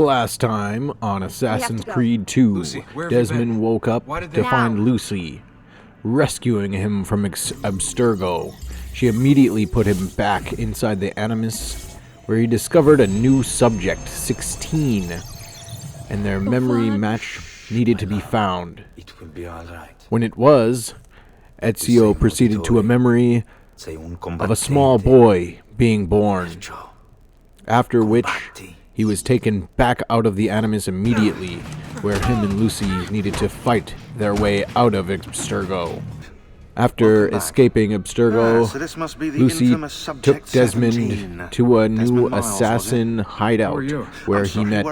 Last time on Assassin's Creed 2, Lucy, where have you Desmond been? woke up Why did they- to find Lucy, rescuing him from Abstergo. She immediately put him back inside the Animus, where he discovered a new subject, 16, and their memory match needed to be found. It will be all right. When it was, Ezio proceeded to a memory of a small boy being born, after which he was taken back out of the Animus immediately, where him and Lucy needed to fight their way out of Abstergo. After escaping Abstergo, Lucy took Desmond to a new assassin hideout, where he met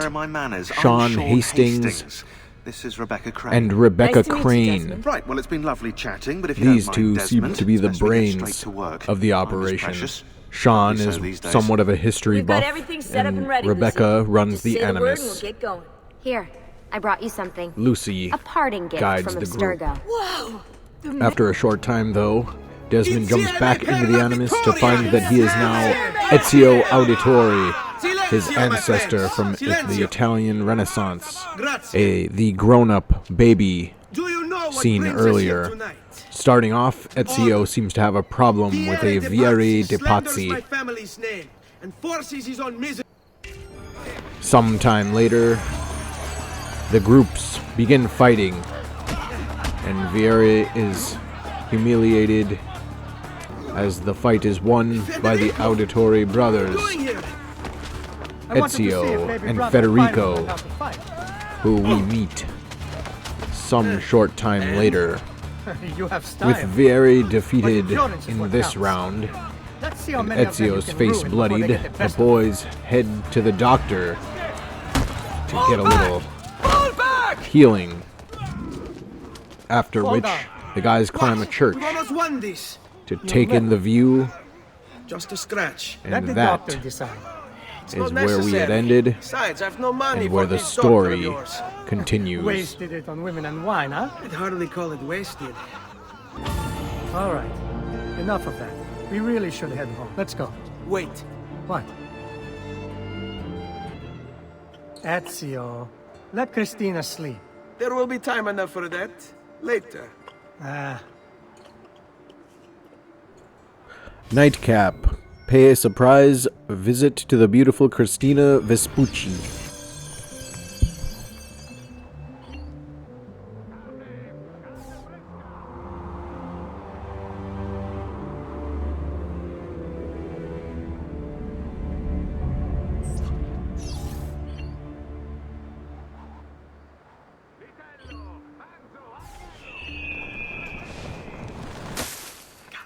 Sean Hastings and Rebecca Crane. Right, well, it's been lovely chatting, but if you These don't two mind, seem Desmond, to be the it's best we get straight brains to work. of the Time is operation. precious. Sean So is these days. somewhat of a history We've got buff, everything set up and ready, Rebecca Lucy. runs Just the say the word and we'll Animus. get going. Here, I brought you something. Lucy A parting gift guides from the group. Abstergo. Whoa! After a short time, though, Desmond jumps back into the Animus to find that he is now Ezio Auditore, his ancestor from the Italian Renaissance, the grown-up baby seen earlier. Starting off, Ezio seems to have a problem with a Vieri de Pazzi. Sometime later, the groups begin fighting, and Vieri is humiliated as the fight is won by the Auditore brothers, Ezio and Federico, who we meet some short time later. With Vieri defeated in this round, and Ezio's face bloodied, the boys head to the doctor to get a little healing. After which, the guys climb a church to take in the view, Just a scratch. and that is where we had ended, Besides, I've no money and where for the this doctor of story yours. continues. Wasted it on women and wine, huh? I'd hardly call it wasted. All right. Enough of that. We really should head home. Let's go. Wait. What? Ezio, let Christina sleep. There will be time enough for that. Later. Nightcap. Pay a surprise visit to the beautiful Christina Vespucci.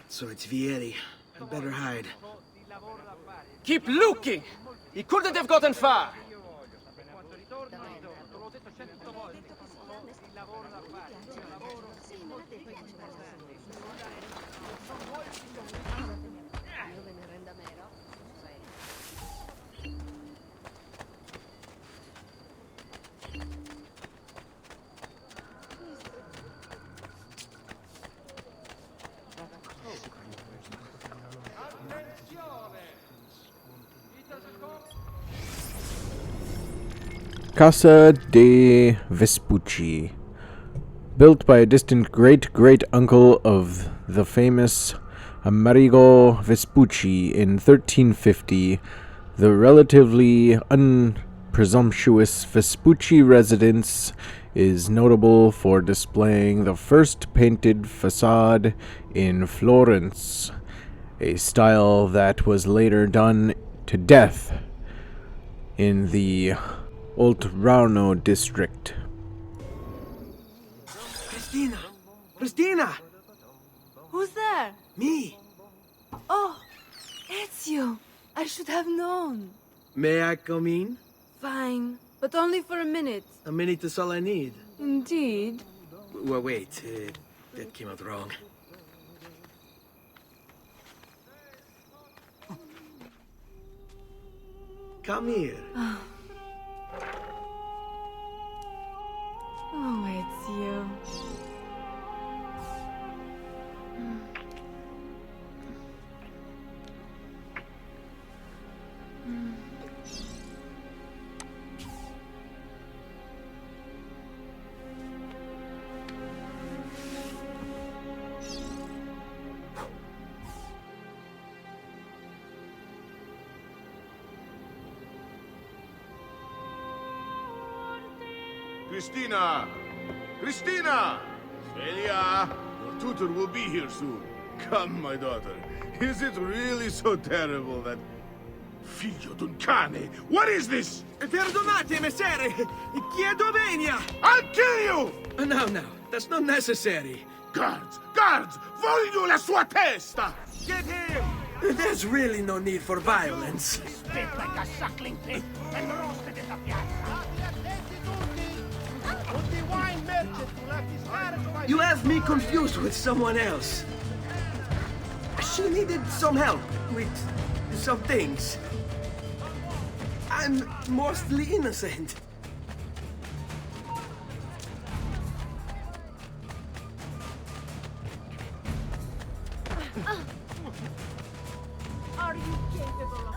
So it's Vieri. I better hide. Keep looking! He couldn't have gotten far! Casa de Vespucci. Built by a distant great-great-uncle of the famous Amerigo Vespucci in 1350, the relatively unpresumptuous Vespucci residence is notable for displaying the first painted facade in Florence, a style that was later done to death in the Oltrarno district. Christina! Christina! Who's there? Me! Oh, Ezio. I should have known. May I come in? Fine, but only for a minute. A minute is all I need. Indeed. Well, wait. That came out wrong. Come here. Oh, Ezio. Christina! Christina! Celia! Your tutor will be here soon. Come, my daughter. Is it really so terrible that... Figlio d'un cane! What is this? Perdonate, messere! Chiedo venia! I'll kill you! No, no, that's not necessary. Guards! Guards! Voglio la sua testa! Get him! There's really no need for violence. You have me confused with someone else. She needed some help with some things. I'm mostly innocent. Are you capable of...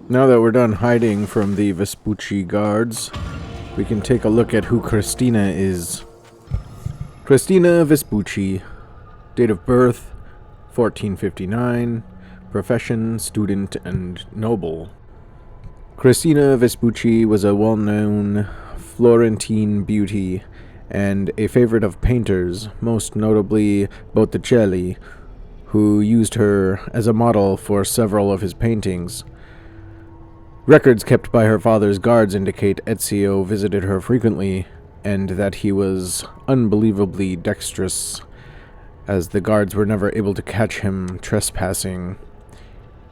Now that we're done hiding from the Vespucci guards, we can take a look at who Christina is. Christina Vespucci, date of birth 1459, profession student and noble. Christina Vespucci was a well-known Florentine beauty and a favorite of painters, most notably Botticelli, who used her as a model for several of his paintings. Records kept by her father's guards indicate Ezio visited her frequently, and that he was unbelievably dexterous, as the guards were never able to catch him trespassing.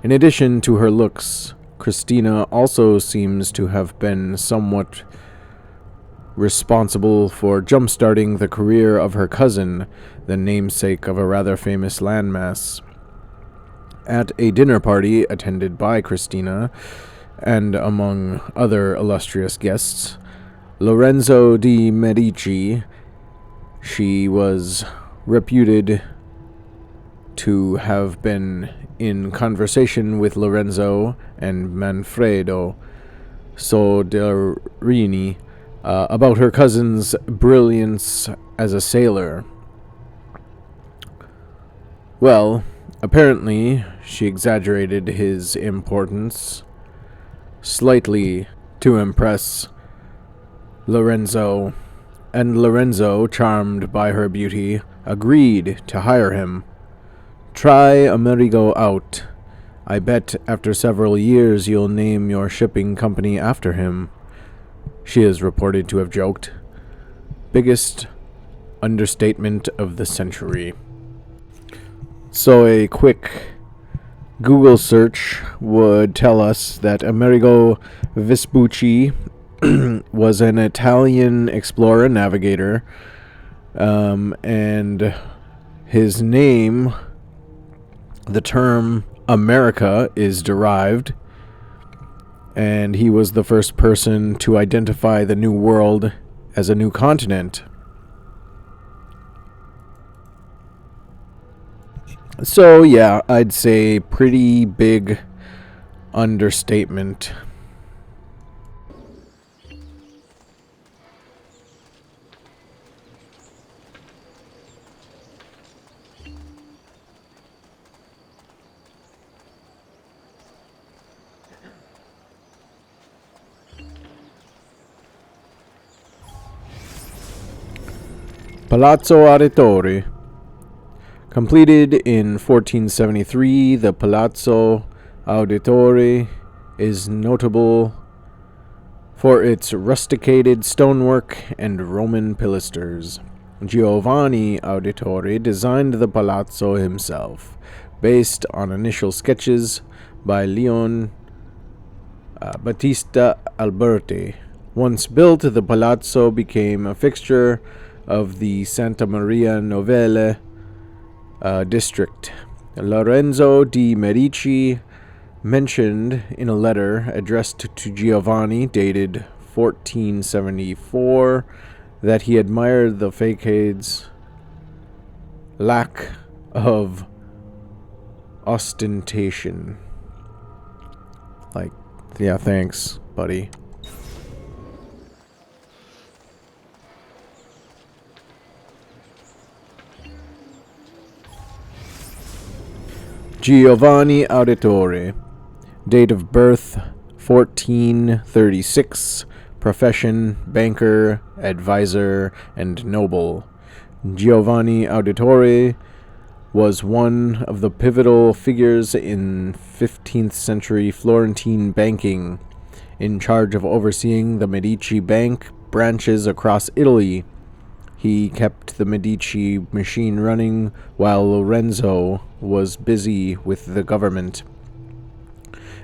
In addition to her looks, Christina also seems to have been somewhat responsible for jump-starting the career of her cousin, the namesake of a rather famous landmass. At a dinner party attended by Christina, and among other illustrious guests, Lorenzo de' Medici, she was reputed to have been in conversation with Lorenzo and Manfredo Soderini about her cousin's brilliance as a sailor. Well, apparently she exaggerated his importance slightly to impress Lorenzo, and Lorenzo, charmed by her beauty, agreed to hire him. Try Amerigo out. I bet after several years you'll name your shipping company after him, she is reported to have joked. Biggest understatement of the century. So a quick Google search would tell us that Amerigo Vespucci was an Italian explorer navigator, and his name, the term America, is derived, and he was the first person to identify the New World as a new continent. So yeah, I'd say pretty big understatement. Palazzo Auditore. Completed in 1473, the Palazzo Auditore is notable for its rusticated stonework and Roman pilasters. Giovanni Auditore designed the palazzo himself, based on initial sketches by Leon Battista Alberti. Once built, the palazzo became a fixture of the Santa Maria Novelle district. Lorenzo de' Medici mentioned in a letter addressed to Giovanni dated 1474 that he admired the facade's lack of ostentation. Like, yeah, thanks, buddy. Giovanni Auditore. Date of birth 1436. Profession banker, advisor, and noble. Giovanni Auditore was one of the pivotal figures in 15th century Florentine banking, in charge of overseeing the Medici Bank branches across Italy. He kept the Medici machine running while Lorenzo was busy with the government.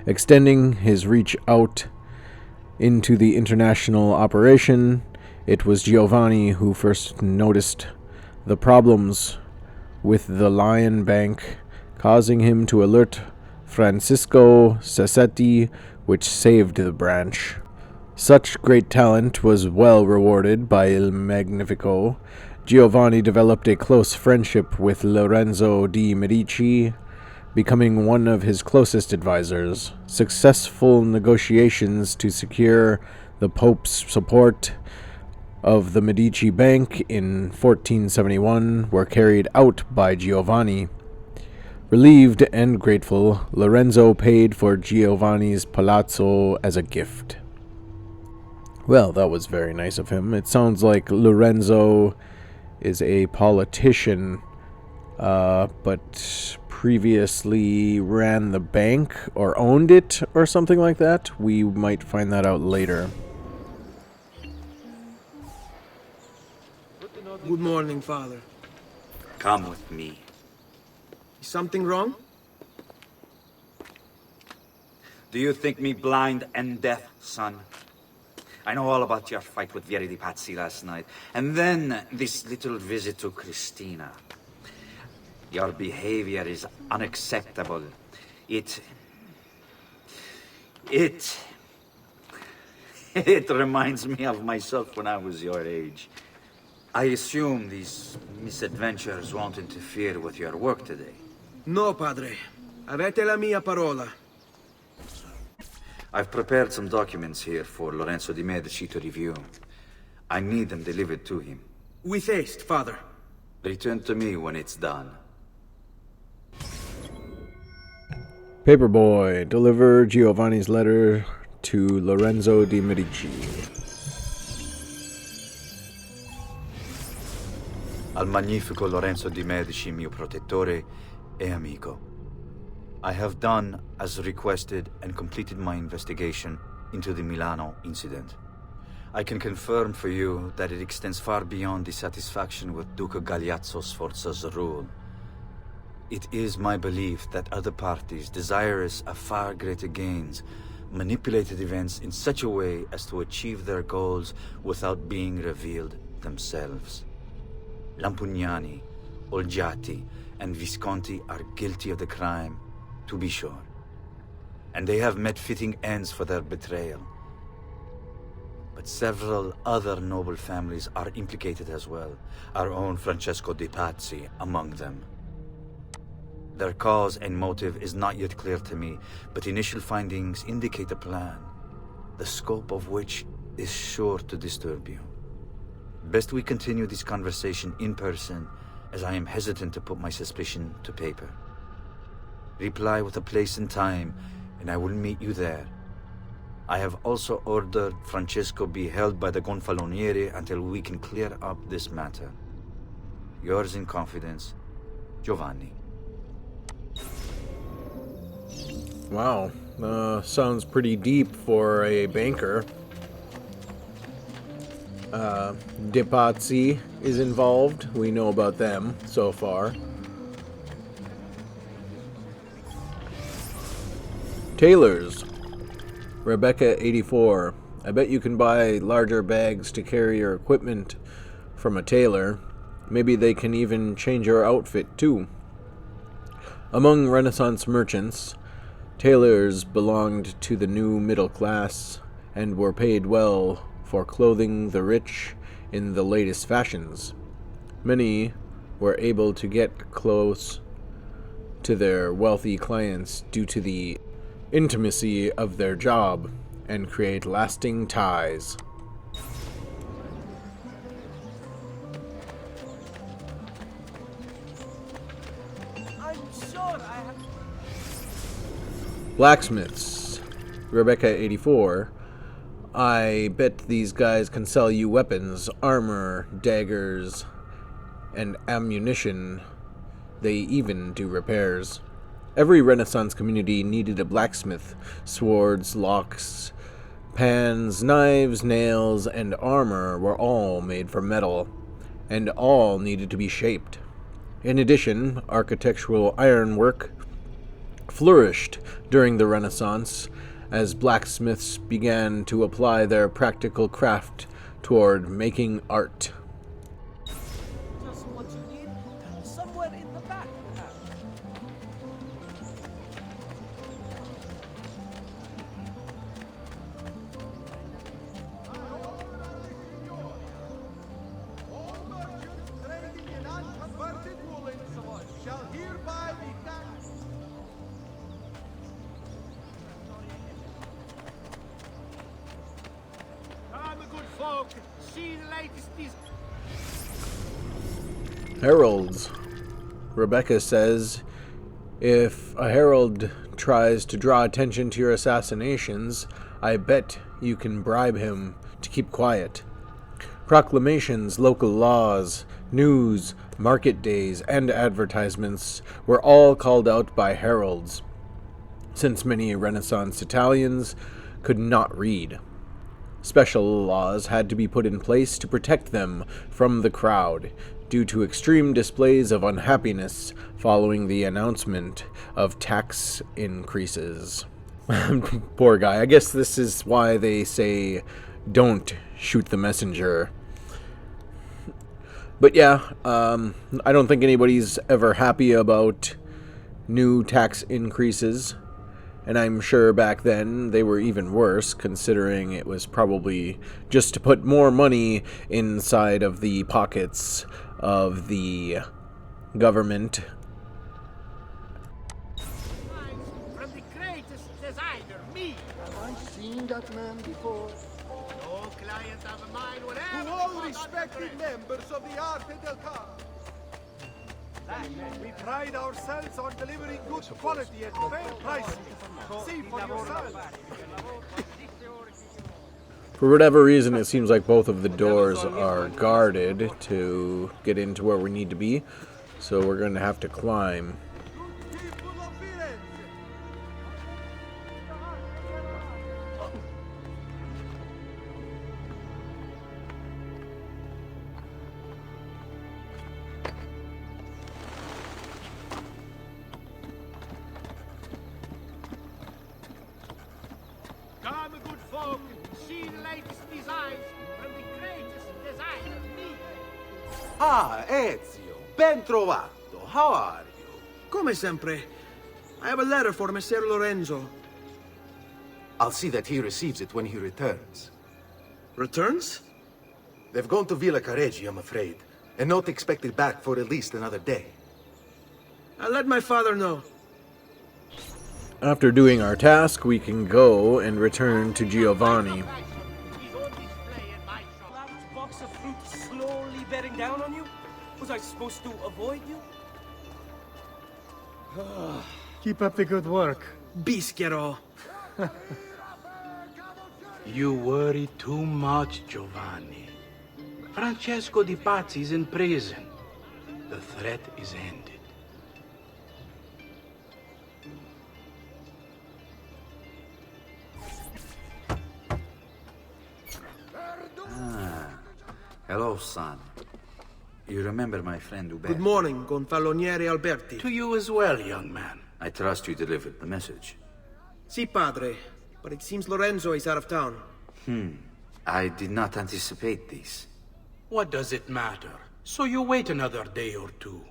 Extending his reach out into the international operation, it was Giovanni who first noticed the problems with the Lion Bank, causing him to alert Francisco Sassetti, which saved the branch. Such great talent was well rewarded by Il Magnifico. Giovanni developed a close friendship with Lorenzo de' Medici, becoming one of his closest advisors. Successful negotiations to secure the Pope's support of the Medici Bank in 1471 were carried out by Giovanni. Relieved and grateful, Lorenzo paid for Giovanni's palazzo as a gift. Well, that was very nice of him. It sounds like Lorenzo is a politician, but previously ran the bank or owned it or something like that. We might find that out later. Good morning, Father. Come with me. Is something wrong? Do you think me blind and deaf, son? I know all about your fight with Vieri di Pazzi last night, and then this little visit to Cristina. Your behavior is unacceptable. It reminds me of myself when I was your age. I assume these misadventures won't interfere with your work today. No, Padre. Avete la mia parola. I've prepared some documents here for Lorenzo de' Medici to review. I need them delivered to him. With haste, Father. Return to me when it's done. Paperboy, deliver Giovanni's letter to Lorenzo de' Medici. Al magnifico Lorenzo de' Medici, mio protettore e amico. I have done as requested and completed my investigation into the Milano incident. I can confirm for you that it extends far beyond dissatisfaction with Duca Galeazzo Sforza's rule. It is my belief that other parties, desirous of far greater gains, manipulated events in such a way as to achieve their goals without being revealed themselves. Lampugnani, Olgiati, and Visconti are guilty of the crime, to be sure. And they have met fitting ends for their betrayal. But several other noble families are implicated as well, our own Francesco de' Pazzi among them. Their cause and motive is not yet clear to me, but initial findings indicate a plan, the scope of which is sure to disturb you. Best we continue this conversation in person, as I am hesitant to put my suspicion to paper. Reply with a place and time, and I will meet you there. I have also ordered Francesco be held by the Gonfaloniere until we can clear up this matter. Yours in confidence, Giovanni. Wow, sounds pretty deep for a banker. De Pazzi is involved. We know about them so far. Tailors. Rebecca 84. I bet you can buy larger bags to carry your equipment from a tailor. Maybe they can even change your outfit too. Among Renaissance merchants, tailors belonged to the new middle class. and were paid well for clothing the rich in the latest fashions. Many were able to get close to their wealthy clients due to the intimacy of their job and create lasting ties. Blacksmiths. Rebecca 84. I bet these guys can sell you weapons, armor, daggers, and ammunition. They even do repairs. Every Renaissance community needed a blacksmith. Swords, locks, pans, knives, nails, and armor were all made from metal, and all needed to be shaped. In addition, architectural ironwork flourished during the Renaissance as blacksmiths began to apply their practical craft toward making art. Just what you need, somewhere in the back, perhaps. All merchants trading in unconverted woolens shall hereby be taxed. Come, good folk, see the latest Heralds. Rebecca says, if a herald tries to draw attention to your assassinations, I bet you can bribe him to keep quiet. Proclamations, local laws, news, market days, and advertisements were all called out by heralds, since many Renaissance Italians could not read. Special laws had to be put in place to protect them from the crowd, due to extreme displays of unhappiness following the announcement of tax increases. Poor guy. I guess this is why they say, don't shoot the messenger. But yeah, I don't think anybody's ever happy about new tax increases. And I'm sure back then they were even worse, considering it was probably just to put more money inside of the pockets of the government. from the greatest designer, me. Have I seen that man before? No client of mine will ever. To all respected members of the Arte del Car. We pride ourselves on delivering good quality at fair prices. See for yourself. For whatever reason, it seems like both of the doors are guarded to get into where we need to be. So we're going to have to climb. People of Firenze. Come, good folk, see the latest designs from the greatest designer, me. Ah, Ezio, ben trovato. How are you? Come sempre. I have a letter for Messer Lorenzo. I'll see that he receives it when he returns. Returns? They've gone to Villa Careggi, I'm afraid, and not expected back for at least another day. I'll let my father know. After doing our task, we can go and return to Giovanni. Large box of fruit slowly bearing down on you? Was I supposed to avoid you? Keep up the good work. Bischero. You worry too much, Giovanni. Francesco Di Pazzi is in prison. The threat is ended. Hello, son. You remember my friend Uberto? Good morning, Gonfaloniere Alberti. To you as well, young man. I trust you delivered the message. Si, padre. But it seems Lorenzo is out of town. I did not anticipate this. What does it matter? So you wait another day or two.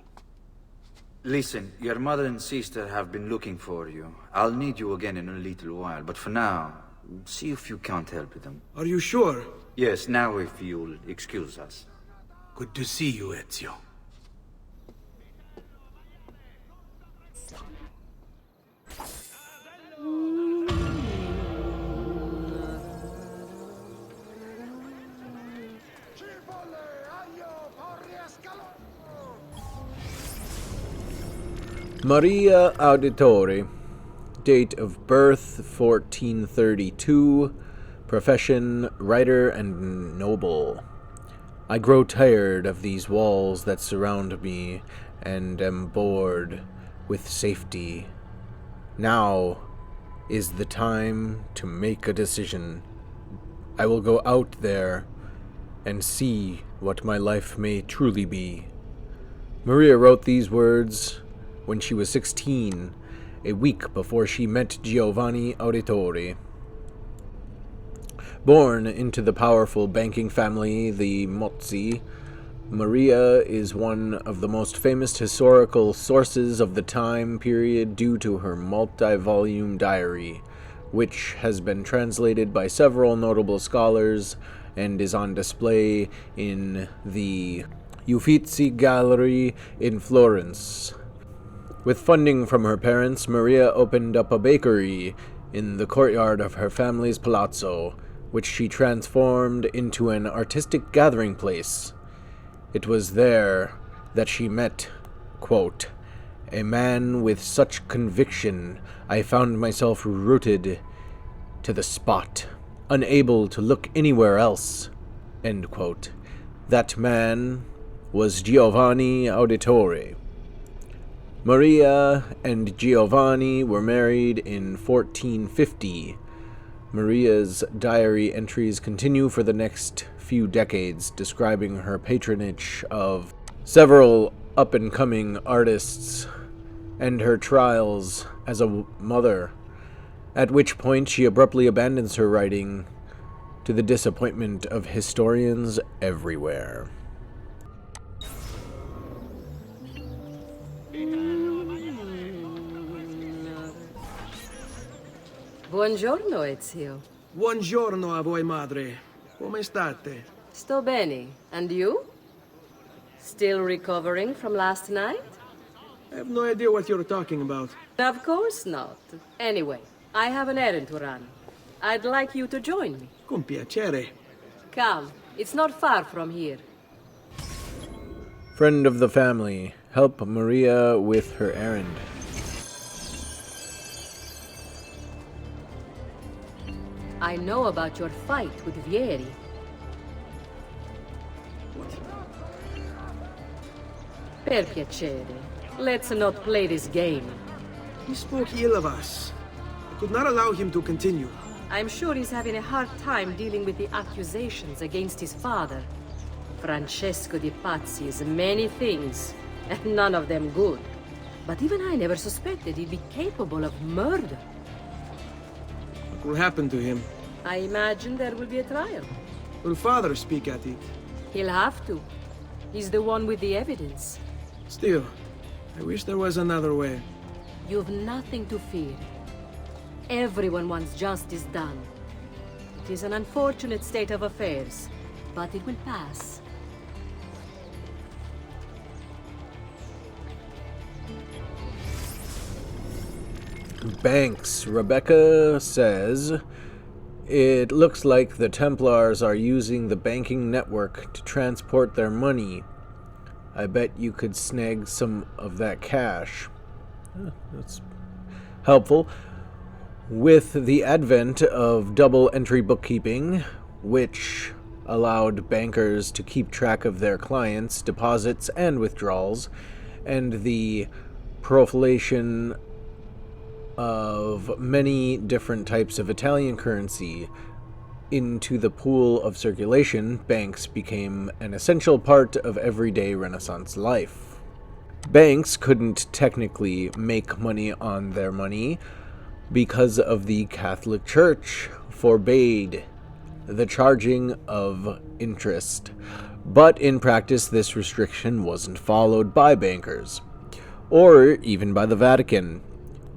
Listen, your mother and sister have been looking for you. I'll need you again in a little while, but for now, See if you can't help them. Are you sure? Yes, now if you'll excuse us. Good to see you, Ezio. Maria Auditore. Date of birth 1432. Profession writer and noble. I grow tired of these walls that surround me and am bored with safety. Now is the time to make a decision. I will go out there and see what my life may truly be. Maria wrote these words when she was 16, a week before she met Giovanni Auditore. Born into the powerful banking family, the Mozzi, Maria is one of the most famous historical sources of the time period due to her multi-volume diary, which has been translated by several notable scholars and is on display in the Uffizi Gallery in Florence. With funding from her parents, Maria opened up a bakery in the courtyard of her family's palazzo, which she transformed into an artistic gathering place. It was there that she met, quote, a man with such conviction I found myself rooted to the spot, unable to look anywhere else, end quote. That man was Giovanni Auditore. Maria and Giovanni were married in 1450. Maria's diary entries continue for the next few decades, describing her patronage of several up-and-coming artists and her trials as a mother, at which point she abruptly abandons her writing to the disappointment of historians everywhere. Buongiorno, Ezio. Buongiorno a voi, madre. Come state? Sto bene. And you? Still recovering from last night? I have no idea what you're talking about. Of course not. Anyway, I have an errand to run. I'd like you to join me. Con piacere. Come, it's not far from here. Friend of the family, help Maria with her errand. I know about your fight with Vieri. Per piacere, let's not play this game. He spoke ill of us. I could not allow him to continue. I'm sure he's having a hard time dealing with the accusations against his father. Francesco di Pazzi is many things, and none of them good. But even I never suspected he'd be capable of murder. What will happen to him? I imagine there will be a trial. Will father speak at it? He'll have to. He's the one with the evidence. Still, I wish there was another way. You've nothing to fear. Everyone wants justice done. It is an unfortunate state of affairs, but it will pass. Banks. Rebecca says, it looks like the Templars are using the banking network to transport their money. I bet you could snag some of that cash. That's helpful. With the advent of double entry bookkeeping, which allowed bankers to keep track of their clients' deposits and withdrawals, and the proliferation of many different types of Italian currency into the pool of circulation, banks became an essential part of everyday Renaissance life. Banks couldn't technically make money on their money because of the Catholic Church forbade the charging of interest, but in practice this restriction wasn't followed by bankers, or even by the Vatican.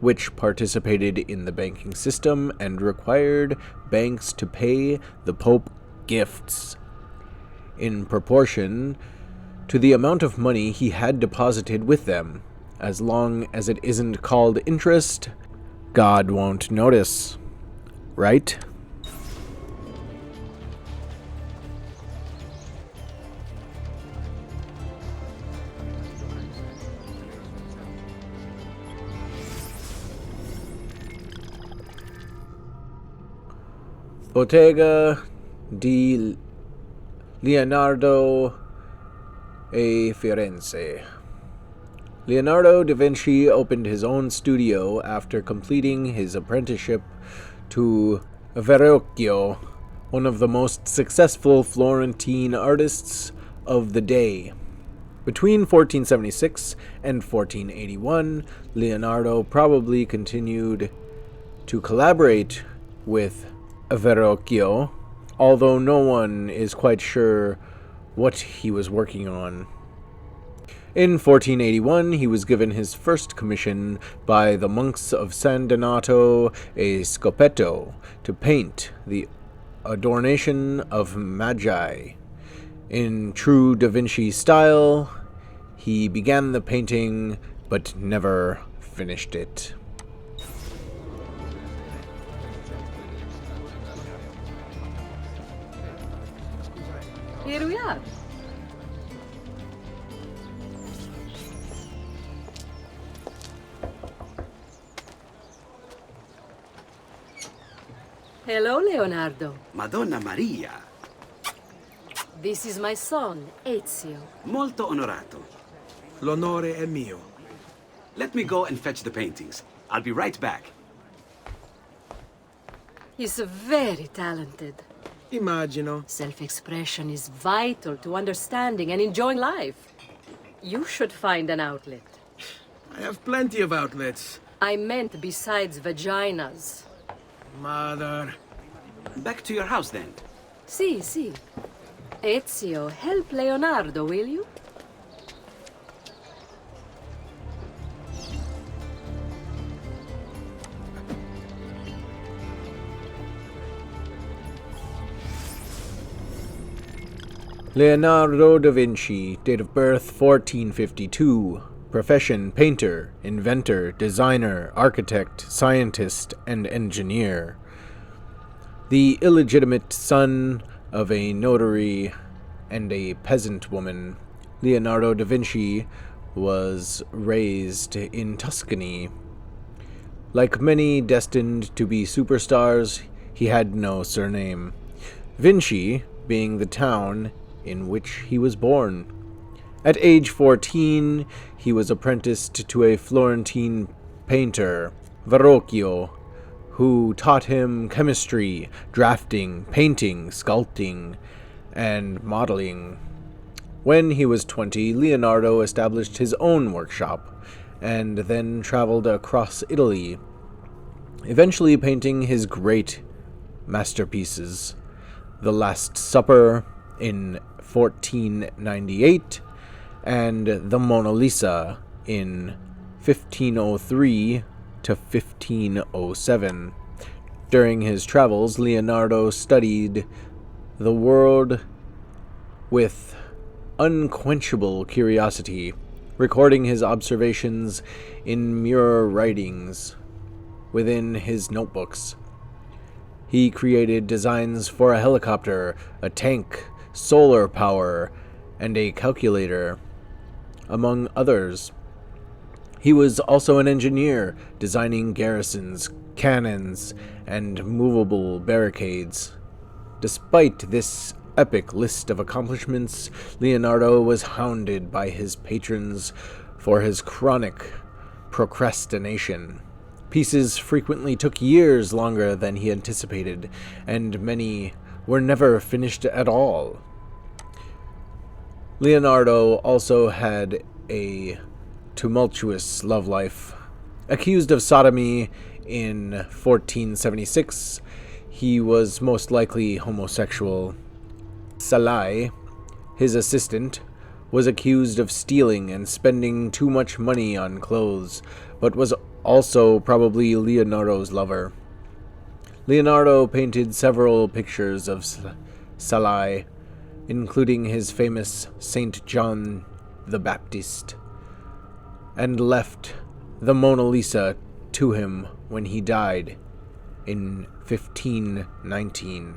which participated in the banking system and required banks to pay the Pope gifts in proportion to the amount of money he had deposited with them. As long as it isn't called interest, God won't notice. Right? Bottega di Leonardo e Firenze. Leonardo da Vinci opened his own studio after completing his apprenticeship to Verrocchio, one of the most successful Florentine artists of the day. Between 1476 and 1481, Leonardo probably continued to collaborate with Verrocchio, although no one is quite sure what he was working on. In 1481, he was given his first commission by the monks of San Donato e Scopeto to paint the Adornation of Magi. In true Da Vinci style, he began the painting but never finished it. Here we are. Hello, Leonardo. Madonna Maria. This is my son, Ezio. Molto onorato. L'onore è mio. Let me go and fetch the paintings. I'll be right back. He's very talented. Immagino. Self-expression is vital to understanding and enjoying life. You should find an outlet. I have plenty of outlets. I meant besides vaginas. Mother. Back to your house, then. Si. Ezio, help Leonardo, will you? Leonardo da Vinci, date of birth 1452, profession painter, inventor, designer, architect, scientist, and engineer. The illegitimate son of a notary and a peasant woman, Leonardo da Vinci was raised in Tuscany. Like many destined to be superstars, he had no surname, Vinci being the town in which he was born. At age 14, he was apprenticed to a Florentine painter, Verrocchio, who taught him chemistry, drafting, painting, sculpting, and modeling. When he was 20, Leonardo established his own workshop, and then traveled across Italy, eventually painting his great masterpieces, The Last Supper in 1498, and the Mona Lisa in 1503 to 1507. During his travels, Leonardo studied the world with unquenchable curiosity, recording his observations in mirror writings within his notebooks. He created designs for a helicopter, a tank, solar power, and a calculator, among others. He was also an engineer, designing garrisons, cannons, and movable barricades. Despite this epic list of accomplishments, Leonardo was hounded by his patrons for his chronic procrastination. Pieces frequently took years longer than he anticipated, and many were never finished at all. Leonardo also had a tumultuous love life. Accused of sodomy in 1476, he was most likely homosexual. Salai, his assistant, was accused of stealing and spending too much money on clothes, but was Also, probably Leonardo's lover. Leonardo painted several pictures of Salai, including his famous Saint John the Baptist, and left the Mona Lisa to him when he died in 1519.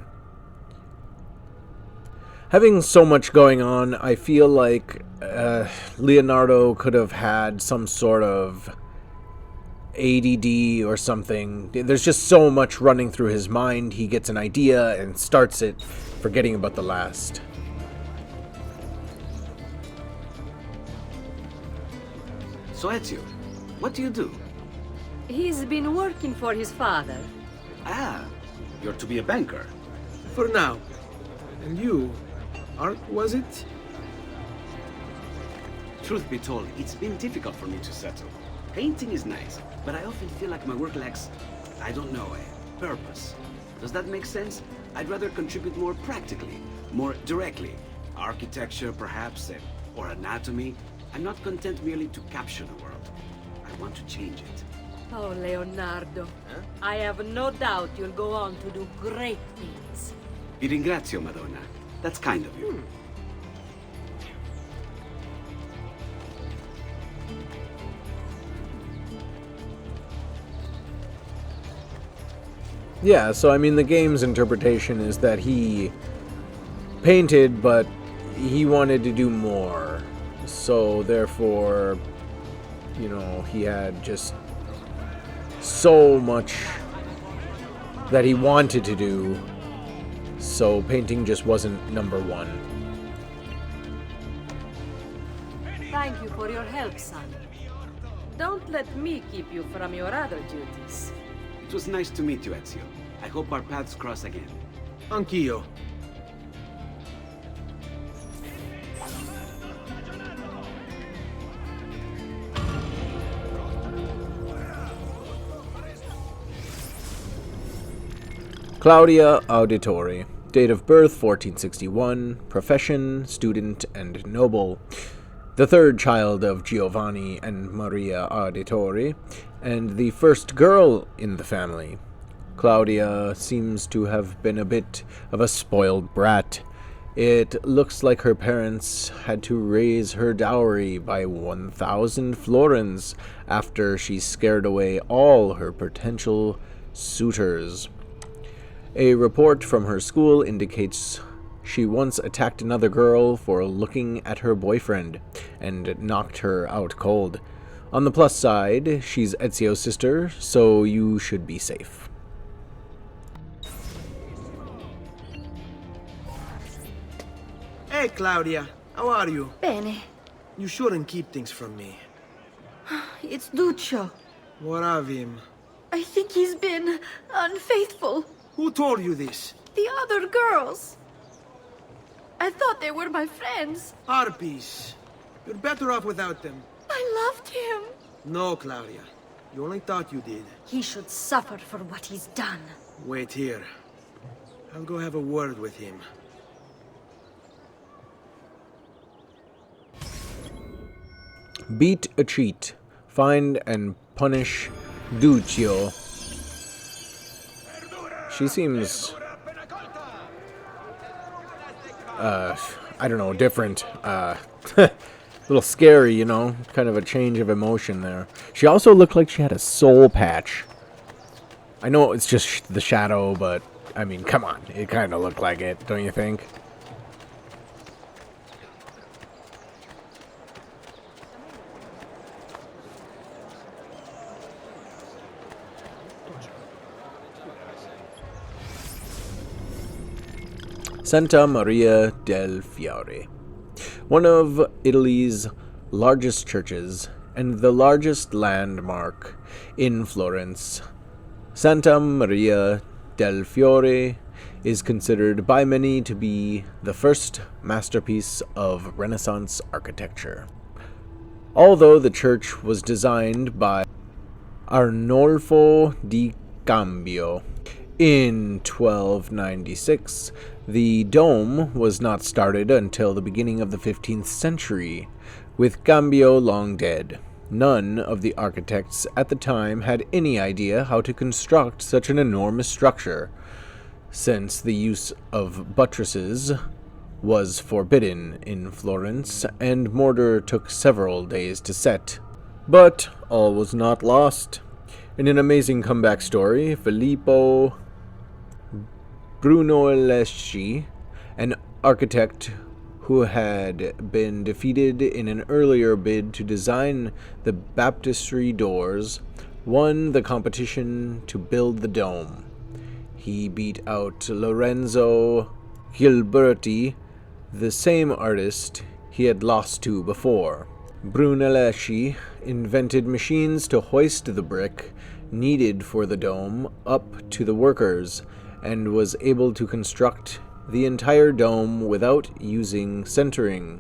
Having so much going on, I feel like Leonardo could have had some sort of ADD or something. There's just so much running through his mind. He gets an idea and starts it, forgetting about the last. So Ezio, what do you do? He's been working for his father. Ah, you're to be a banker. For now. And you, art was it? Truth be told, it's been difficult for me to settle. Painting is nice, but I often feel like my work lacks, I don't know, a purpose. Does that make sense? I'd rather contribute more practically, more directly. Architecture, perhaps, or anatomy. I'm not content merely to capture the world. I want to change it. Oh, Leonardo. I have no doubt you'll go on to do great things. Vi ringrazio, Madonna. That's kind of you. Yeah, so I mean the game's interpretation is that he painted, but he wanted to do more. So therefore, you know, he had just so much that he wanted to do. So painting just wasn't number one. Thank you for your help, son. Don't let me keep you from your other duties. It was nice to meet you, Ezio. I hope our paths cross again. Anch'io. Claudia Auditori. Date of birth 1461. Profession student and noble. The third child of Giovanni and Maria Auditori, and the first girl in the family. Claudia seems to have been a bit of a spoiled brat. It looks like her parents had to raise her dowry by 1,000 florins after she scared away all her potential suitors. A report from her school indicates she once attacked another girl for looking at her boyfriend and knocked her out cold. On the plus side, she's Ezio's sister, so you should be safe. Hey, Claudia. How are you? Bene. You shouldn't keep things from me. It's Duccio. What of him? I think he's been unfaithful. Who told you this? The other girls. I thought they were my friends. Harpies. You're better off without them. I loved him. No, Claudia. You only thought you did. He should suffer for what he's done. Wait here. I'll go have a word with him. Beat a cheat. Find and punish Duccio. She seems I don't know, different. A little scary, you know? Kind of a change of emotion there. She also looked like she had a soul patch. I know it's just the shadow, but, I mean, come on. It kind of looked like it, don't you think? Santa Maria del Fiore, one of Italy's largest churches and the largest landmark in Florence. Santa Maria del Fiore is considered by many to be the first masterpiece of Renaissance architecture. Although the church was designed by Arnolfo di Cambio in 1296, the dome was not started until the beginning of the 15th century, with Cambio long dead. None of the architects at the time had any idea how to construct such an enormous structure, since the use of buttresses was forbidden in Florence, and mortar took several days to set. But all was not lost. In an amazing comeback story, Filippo Brunelleschi, an architect who had been defeated in an earlier bid to design the baptistry doors, won the competition to build the dome. He beat out Lorenzo Gilberti, the same artist he had lost to before. Brunelleschi invented machines to hoist the brick needed for the dome up to the workers, and was able to construct the entire dome without using centering,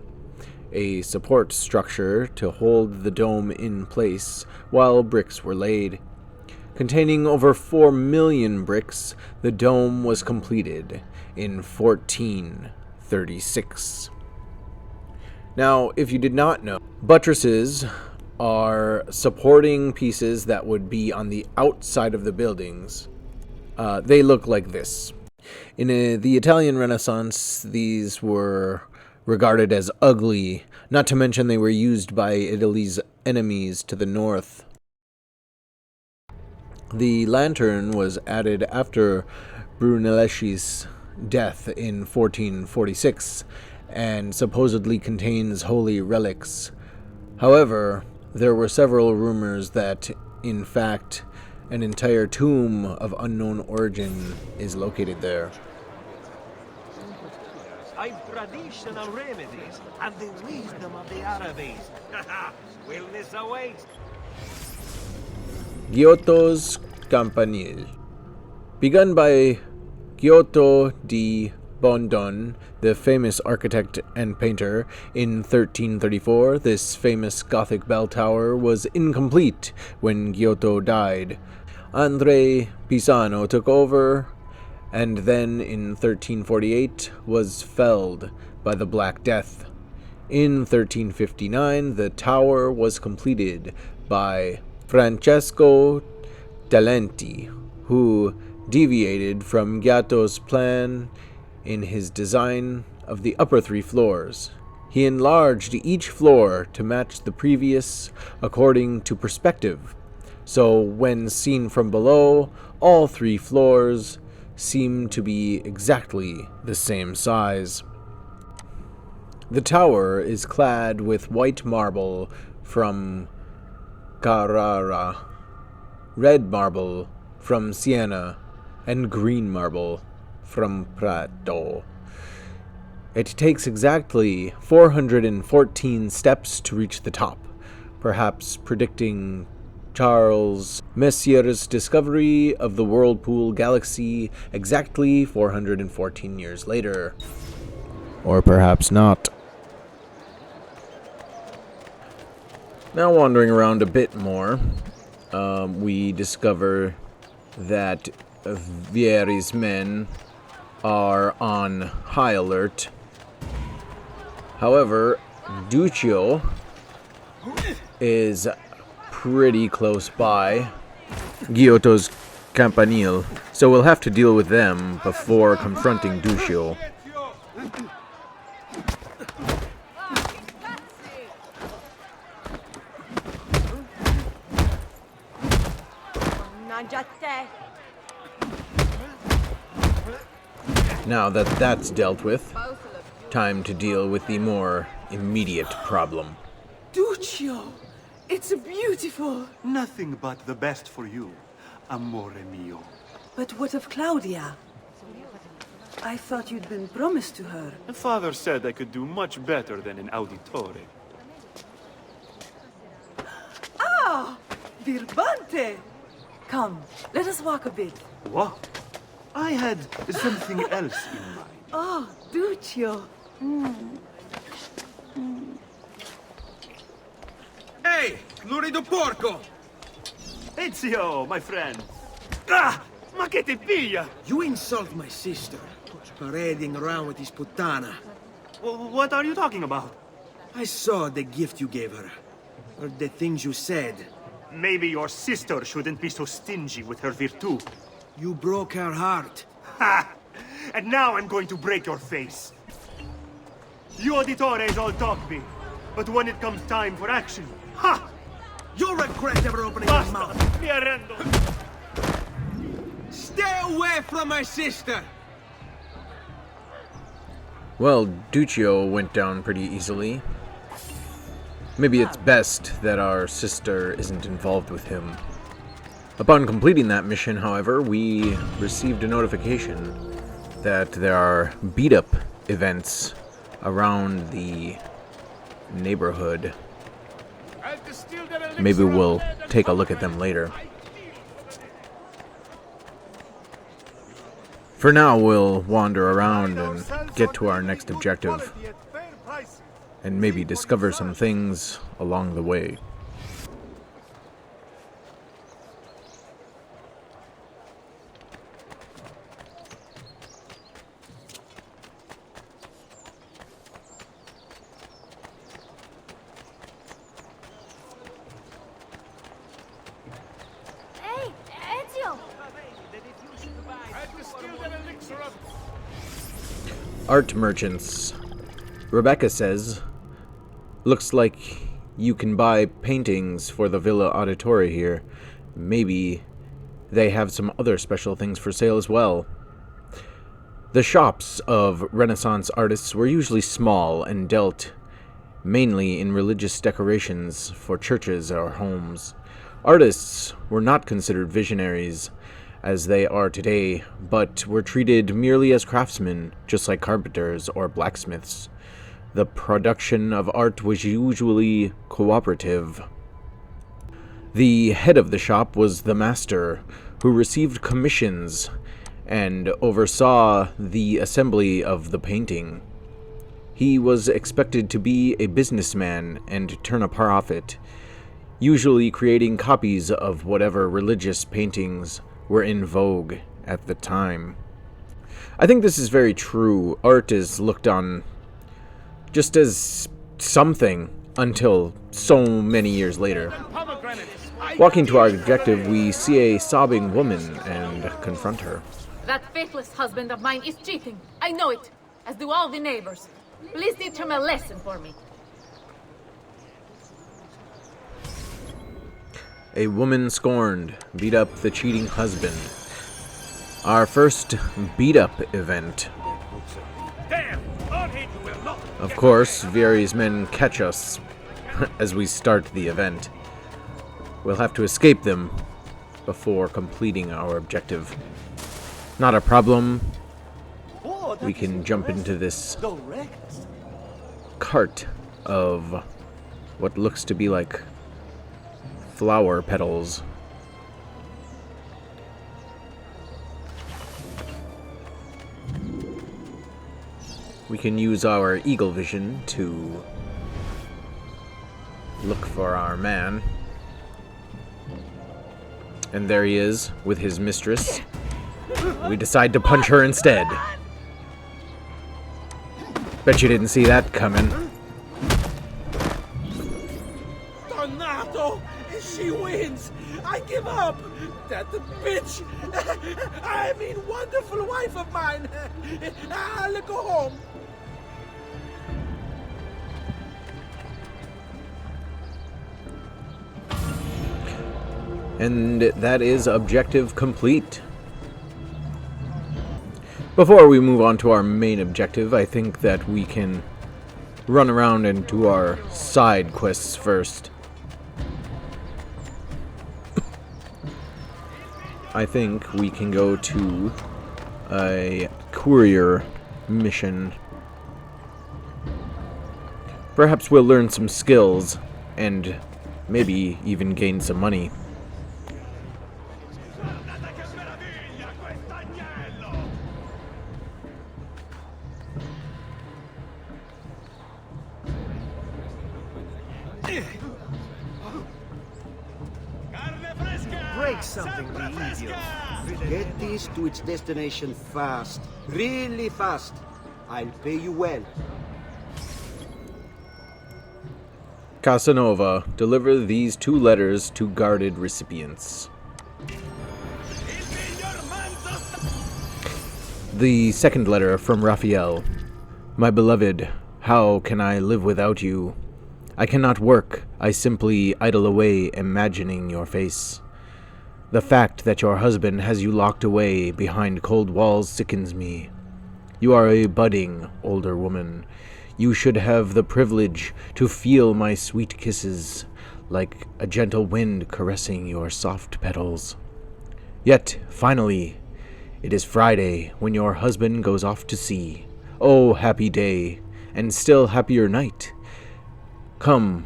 a support structure to hold the dome in place while bricks were laid. Containing over 4 million bricks, the dome was completed in 1436. Now, if you did not know, buttresses are supporting pieces that would be on the outside of the buildings. They look like this. In the Italian Renaissance, these were regarded as ugly, not to mention they were used by Italy's enemies to the north. The lantern was added after Brunelleschi's death in 1446, and supposedly contains holy relics. However, there were several rumors that, in fact, an entire tomb of unknown origin is located there. I've traditional remedies and the wisdom of the Arabes. Wellness awaits. Giotto's Campanile. Begun by Giotto di Bondon, the famous architect and painter, in 1334, this famous Gothic bell tower was incomplete when Giotto died. Andrea Pisano took over, and then in 1348 was felled by the Black Death. In 1359, the tower was completed by Francesco Talenti, who deviated from Giotto's plan in his design of the upper 3 floors. He enlarged each floor to match the previous according to perspective, so when seen from below, all 3 floors seem to be exactly the same size. The tower is clad with white marble from Carrara, red marble from Siena, and green marble from Prato. It takes exactly 414 steps to reach the top, perhaps predicting Charles Messier's discovery of the Whirlpool Galaxy exactly 414 years later. Or perhaps not. Now wandering around a bit more, we discover that Vieri's men are on high alert. However, Duccio is pretty close by Giotto's Campanile, so we'll have to deal with them before confronting Duccio. Now that that's dealt with, time to deal with the more immediate problem. Duccio! It's beautiful! Nothing but the best for you, amore mio. But what of Claudia? I thought you'd been promised to her. Father said I could do much better than an auditore. Ah! Birbante! Come, let us walk a bit. What? I had something else in mind. Oh, Duccio. Hey, lurido porco! Ezio, my friend. Ah! Ma che ti piglia? You insult my sister, parading around with this puttana. What are you talking about? I saw the gift you gave her. Or the things you said. Maybe your sister shouldn't be so stingy with her virtù. You broke her heart. Ha! And now I'm going to break your face. You auditores all talk big, but when it comes time for action, ha! You'll regret ever opening your Basta! mouth. Mi arrendo! Stay away from my sister! Well, Duccio went down pretty easily. Maybe it's best that our sister isn't involved with him. Upon completing that mission, however, we received a notification that there are beat-up events around the neighborhood. Maybe we'll take a look at them later. For now, we'll wander around and get to our next objective, and maybe discover some things along the way. Hey, Ezio! Art merchants. Rebecca says, looks like you can buy paintings for the Villa Auditore here. Maybe they have some other special things for sale as well. The shops of Renaissance artists were usually small and dealt mainly in religious decorations for churches or homes. Artists were not considered visionaries as they are today, but were treated merely as craftsmen, just like carpenters or blacksmiths. The production of art was usually cooperative. The head of the shop was the master, who received commissions and oversaw the assembly of the painting. He was expected to be a businessman and turn a profit, usually creating copies of whatever religious paintings were in vogue at the time. I think this is very true. Art is looked on just as something until so many years later. Walking to our objective, we see a sobbing woman and confront her. That faithless husband of mine is cheating. I know it, as do all the neighbors. Please teach him a lesson for me. A woman scorned beat up the cheating husband. Our first beat-up event. Of course, Vieri's men catch us as we start the event. We'll have to escape them before completing our objective. Not a problem. We can jump into this cart of what looks to be like flower petals. We can use our eagle vision to look for our man. And there he is with his mistress. We decide to punch her instead. Bet you didn't see that coming. Donato! She wins! I give up! That bitch! I mean, wonderful wife of mine! I'll go home! And that is objective complete. Before we move on to our main objective, I think that we can run around and do our side quests first. I think we can go to a courier mission. Perhaps we'll learn some skills and maybe even gain some money. Break something, the idiot. Get this to its destination fast. Really fast. I'll pay you well. Casanova, deliver these 2 letters to guarded recipients. The second letter from Raphael. My beloved, how can I live without you? I cannot work. I simply idle away imagining your face. The fact that your husband has you locked away behind cold walls sickens me. You are a budding older woman. You should have the privilege to feel my sweet kisses, like a gentle wind caressing your soft petals. Yet, finally, it is Friday when your husband goes off to sea. Oh, happy day, and still happier night. Come,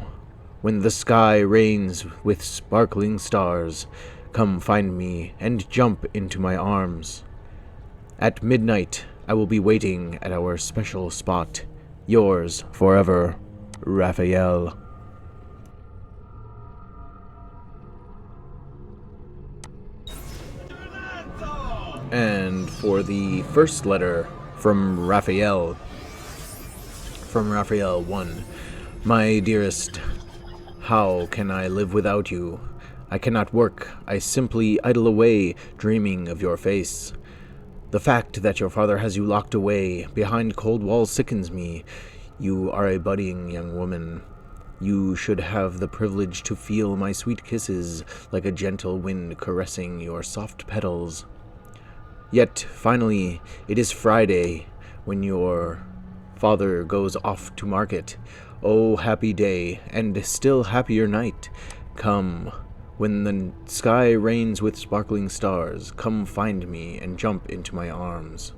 when the sky rains with sparkling stars, come find me and jump into my arms. At midnight, I will be waiting at our special spot. Yours forever, Raphael. And for the first letter from Raphael 1. My dearest, how can I live without you? I cannot work. I simply idle away, dreaming of your face. The fact that your father has you locked away behind cold walls sickens me. You are a budding young woman. You should have the privilege to feel my sweet kisses like a gentle wind caressing your soft petals. Yet, finally, it is Friday when your father goes off to market. Oh, happy day, and still happier night. Come, when the sky rains with sparkling stars, come find me and jump into my arms.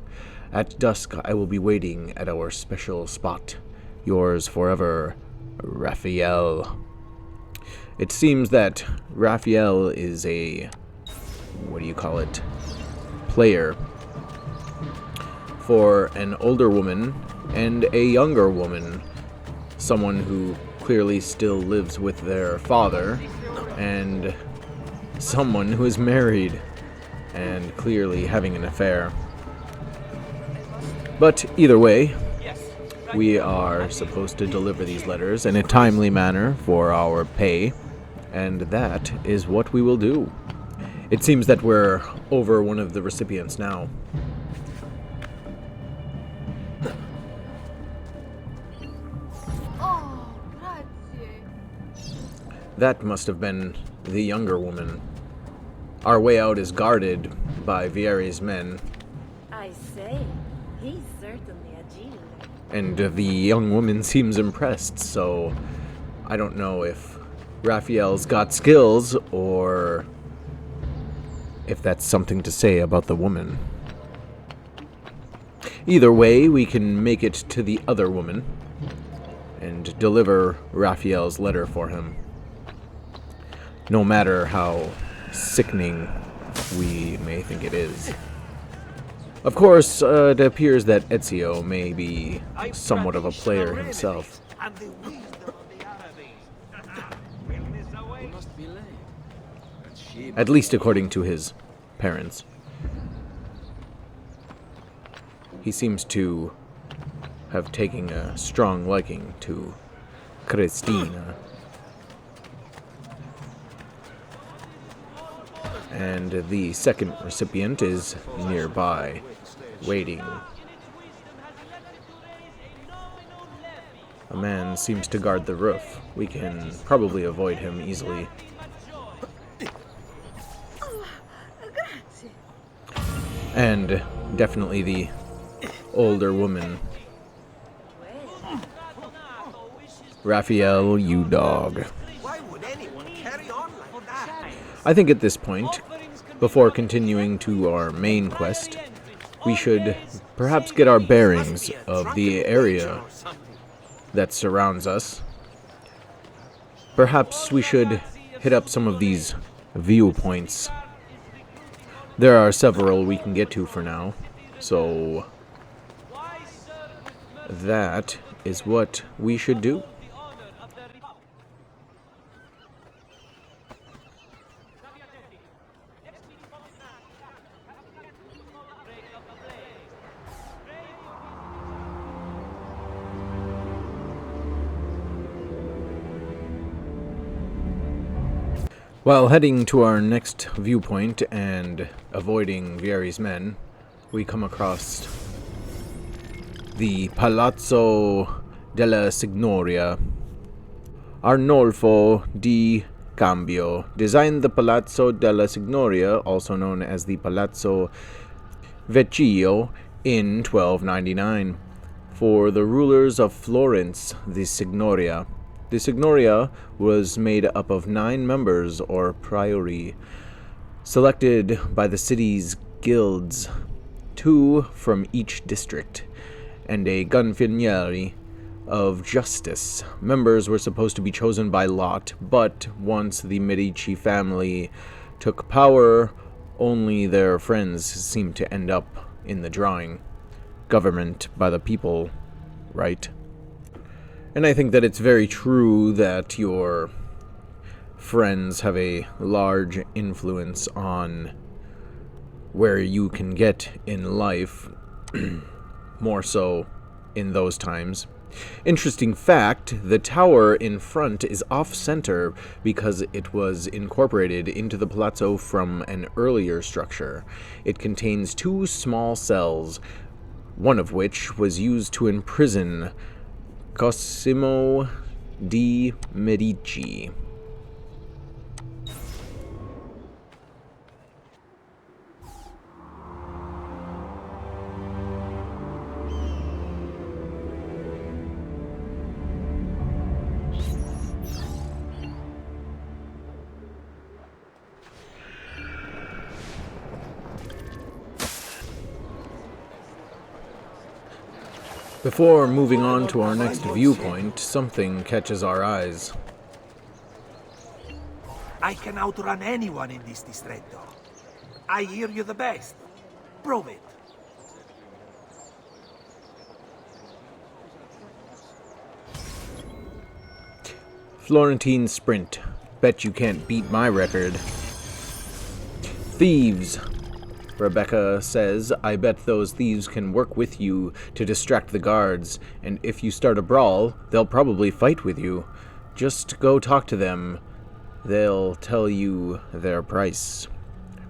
At dusk, I will be waiting at our special spot. Yours forever, Raphael. It seems that Raphael is a, player for an older woman and a younger woman, someone who clearly still lives with their father, and someone who is married and clearly having an affair. But either way, we are supposed to deliver these letters in a timely manner for our pay, and that is what we will do. It seems that we're over one of the recipients now. Oh, grazie. That must have been the younger woman. Our way out is guarded by Vieri's men. I say, he's certainly a genius. And the young woman seems impressed, so I don't know if Raphael's got skills or if that's something to say about the woman. Either way, we can make it to the other woman and deliver Raphael's letter for him. No matter how sickening we may think it is. Of course, it appears that Ezio may be somewhat of a player himself. At least according to his parents. He seems to have taken a strong liking to Cristina. And the second recipient is nearby, waiting. A man seems to guard the roof. We can probably avoid him easily. And definitely the older woman. Raphael, you dog. I think at this point, before continuing to our main quest, we should perhaps get our bearings of the area that surrounds us. Perhaps we should hit up some of these viewpoints. There are several we can get to for now, so that is what we should do. While heading to our next viewpoint and avoiding Vieri's men, we come across the Palazzo della Signoria. Arnolfo di Cambio designed the Palazzo della Signoria, also known as the Palazzo Vecchio, in 1299 for the rulers of Florence, the Signoria. The Signoria was made up of 9 members, or priori, selected by the city's guilds, 2 from each district, and a gonfiniere of justice. Members were supposed to be chosen by lot, but once the Medici family took power, only their friends seemed to end up in the drawing. Government by the people, right? And I think that it's very true that your friends have a large influence on where you can get in life, more so in those times. Interesting fact, the tower in front is off-center because it was incorporated into the palazzo from an earlier structure. It contains 2 small cells, one of which was used to imprison Cosimo di Medici. Before moving on to our next viewpoint, something catches our eyes. I can outrun anyone in this distretto. I hear you the best. Prove it. Florentine sprint. Bet you can't beat my record. Thieves. Rebecca says, I bet those thieves can work with you to distract the guards, and if you start a brawl, they'll probably fight with you. Just go talk to them. They'll tell you their price.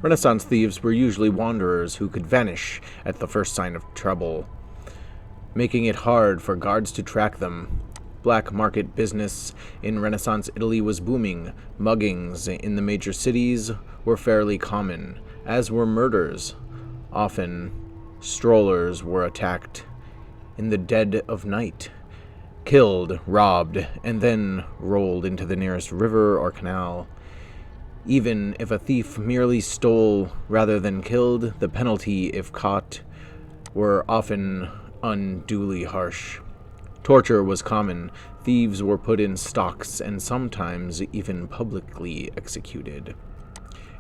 Renaissance thieves were usually wanderers who could vanish at the first sign of trouble, making it hard for guards to track them. Black market business in Renaissance Italy was booming. Muggings in the major cities were fairly common, as were murders. Often, strollers were attacked in the dead of night, killed, robbed, and then rolled into the nearest river or canal. Even if a thief merely stole rather than killed, the penalty, if caught, were often unduly harsh. Torture was common. Thieves were put in stocks and sometimes even publicly executed.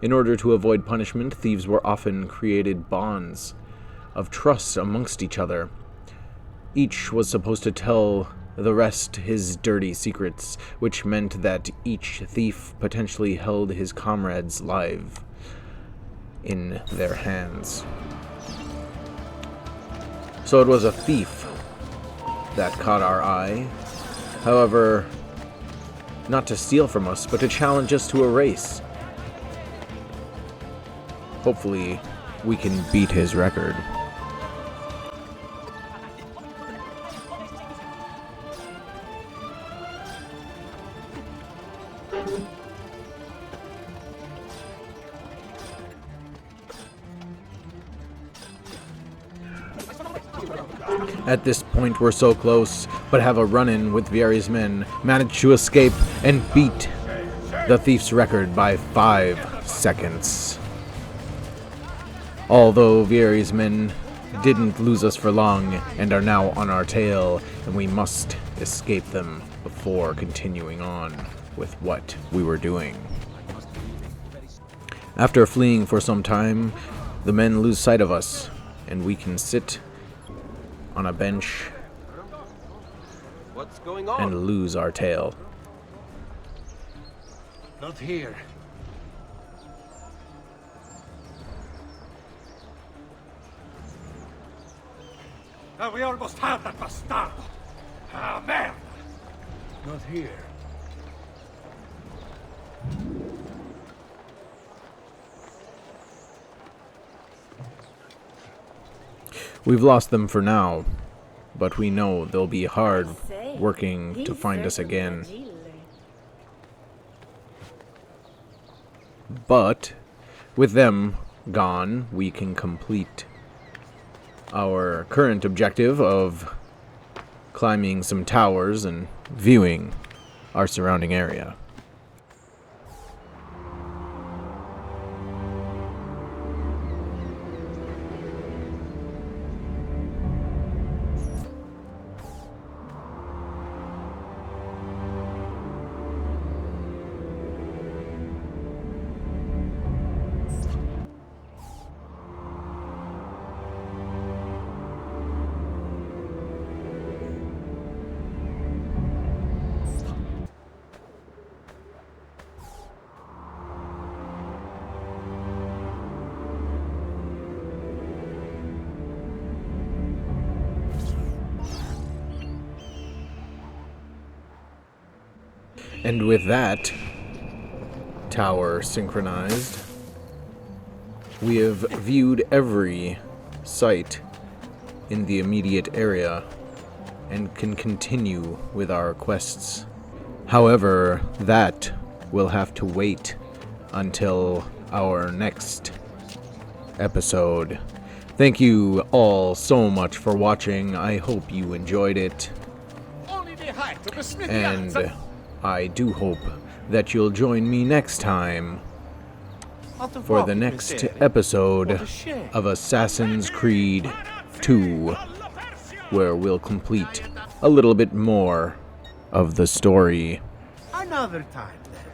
In order to avoid punishment, thieves were often created bonds of trust amongst each other. Each was supposed to tell the rest his dirty secrets, which meant that each thief potentially held his comrades' lives in their hands. So it was a thief that caught our eye. However, not to steal from us, but to challenge us to a race. Hopefully, we can beat his record. At this point, we're so close, but have a run-in with Vieri's men, manage to escape, and beat the thief's record by 5 seconds. Although Vieri's men didn't lose us for long and are now on our tail, and we must escape them before continuing on with what we were doing. After fleeing for some time, the men lose sight of us, and we can sit on a bench What's going on? and lose our tail. Not here. We almost have that bastardo. Ah, man. Not here. We've lost them for now, but we know they'll be hard working to find us again. But with them gone, we can complete our current objective of climbing some towers and viewing our surrounding area. And with that tower synchronized, we have viewed every site in the immediate area and can continue with our quests. However, that will have to wait until our next episode. Thank you all so much for watching. I hope you enjoyed it. And I do hope that you'll join me next time for the next episode of Assassin's Creed 2, where we'll complete a little bit more of the story. Another time, then.